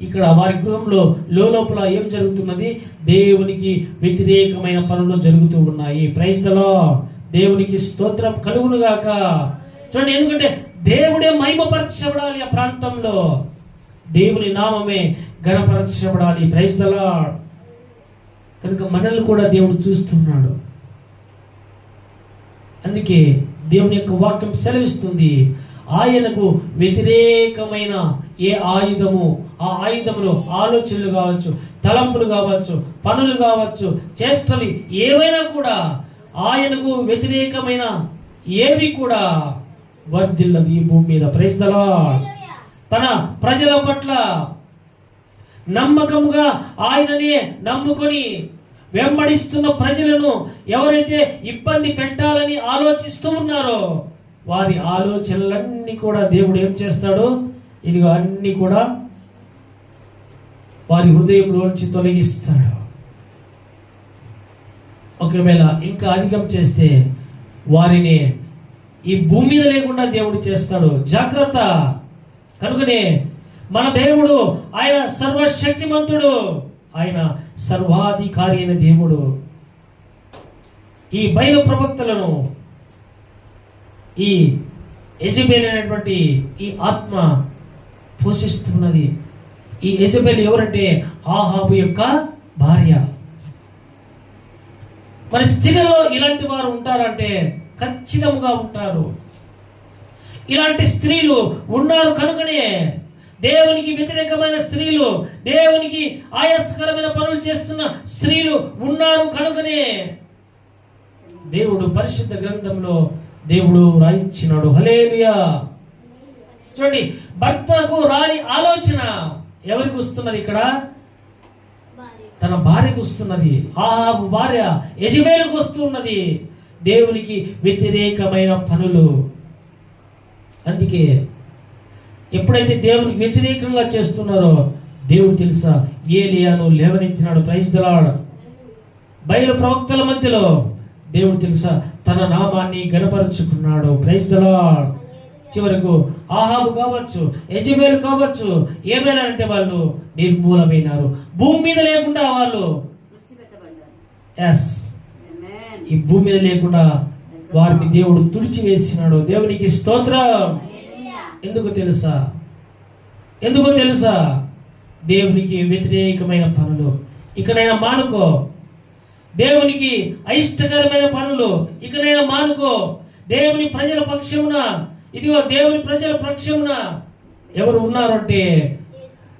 ఇక్కడ వారి గృహంలో లోపల ఏం జరుగుతున్నది? దేవునికి వ్యతిరేకమైన పనులు జరుగుతూ ఉన్నాయి. Praise the Lord. దేవునికి స్తోత్రం కలుగును గాక. చూడండి, ఎందుకంటే దేవుడే మహిమపరచబడాలి. ఆ ప్రాంతంలో దేవుని నామమే ఘనపరచబడాలి. Praise the lord. కనుక మనల్ని కూడా దేవుడు చూస్తున్నాడు. అందుకే దేవుని యొక్క వాక్యం సెలవిస్తుంది, ఆయనకు వ్యతిరేకమైన ఏ ఆయుధము, ఆ ఆయుధములో ఆలోచనలు కావచ్చు, తలంపులు కావచ్చు, పనులు కావచ్చు, చేష్టలు ఏవైనా కూడా ఆయనకు వ్యతిరేకమైన ఏవి కూడా వర్ధిల్లదు ఈ భూమి మీద. Praise the Lord. తన ప్రజల పట్ల నమ్మకంగా ఆయననే నమ్ముకొని వెంబడిస్తున్న ప్రజలను ఎవరైతే ఇబ్బంది పెట్టాలని ఆలోచిస్తూ ఉన్నారో వారి ఆలోచనలన్నీ కూడా దేవుడు ఏం చేస్తాడు? ఇదిగో అన్ని కూడా వారి హృదయంలోంచి తొలగిస్తాడు. ఒకవేళ ఇంకా అధికం చేస్తే వారిని ఈ భూమి మీద లేకుండా దేవుడు చేస్తాడు. జాగ్రత్త. కనుకనే మన దేవుడు ఆయన సర్వశక్తిమంతుడు, ఆయన సర్వాధికారి అయిన దేవుడు. ఈ బయలు ప్రవక్తలను ఈ యెజబెల్ అనేటువంటి ఈ ఆత్మ పోషిస్తున్నది. ఈ యెజబెల్ ఎవరంటే ఆహాబు యొక్క భార్య. మరి స్త్రీలలో ఇలాంటి వారు ఉంటారంటే ఖచ్చితంగా ఉంటారు. ఇలాంటి స్త్రీలు ఉన్నారు కనుకనే దేవునికి వ్యతిరేకమైన స్త్రీలు, దేవునికి ఆయాసకరమైన పనులు చేస్తున్న స్త్రీలు ఉన్నారు కనుకనే దేవుడు పరిశుద్ధ గ్రంథంలో దేవుడు రాయించినాడు. హల్లెలూయా. చూడండి, భర్తకు రాని ఆలోచన ఎవరికి వస్తున్నది? ఇక్కడ తన భార్యకు వస్తున్నది. ఆహాబు భార్య యెజబెలుకు వస్తున్నది. దేవునికి వ్యతిరేకమైన పనులు. అందుకే ఎప్పుడైతే దేవునికి వ్యతిరేకంగా చేస్తున్నారో దేవుడు తెలుసా ఏలియాను లేవనెత్తినాడు. Praise the lord. బయలు ప్రవక్తల మధ్యలో దేవుడు తెలుసా తన నామాన్ని గణపరుచుకున్నాడు. Praise the lord. చివరకు ఆహాబు కావచ్చు, యెజబెల్ కావచ్చు, ఏమైనా అంటే వాళ్ళు నిర్మూలమైనారు. భూమి మీద లేకుండా వాళ్ళు ఈ భూమి మీద లేకుండా వారిని దేవుడు తుడిచివేసినాడు. దేవునికి స్తోత్రం. ఎందుకు తెలుసా? ఎందుకో తెలుసా? దేవునికి వ్యతిరేకమైన పనులు ఇకనైనా మానుకో. దేవునికి అయిష్టకరమైన పనులు ఇకనైనా మానుకో. దేవుని ప్రజల పక్షమున, ఇదిగో దేవుని ప్రజల పక్షమున ఎవరు ఉన్నారంటే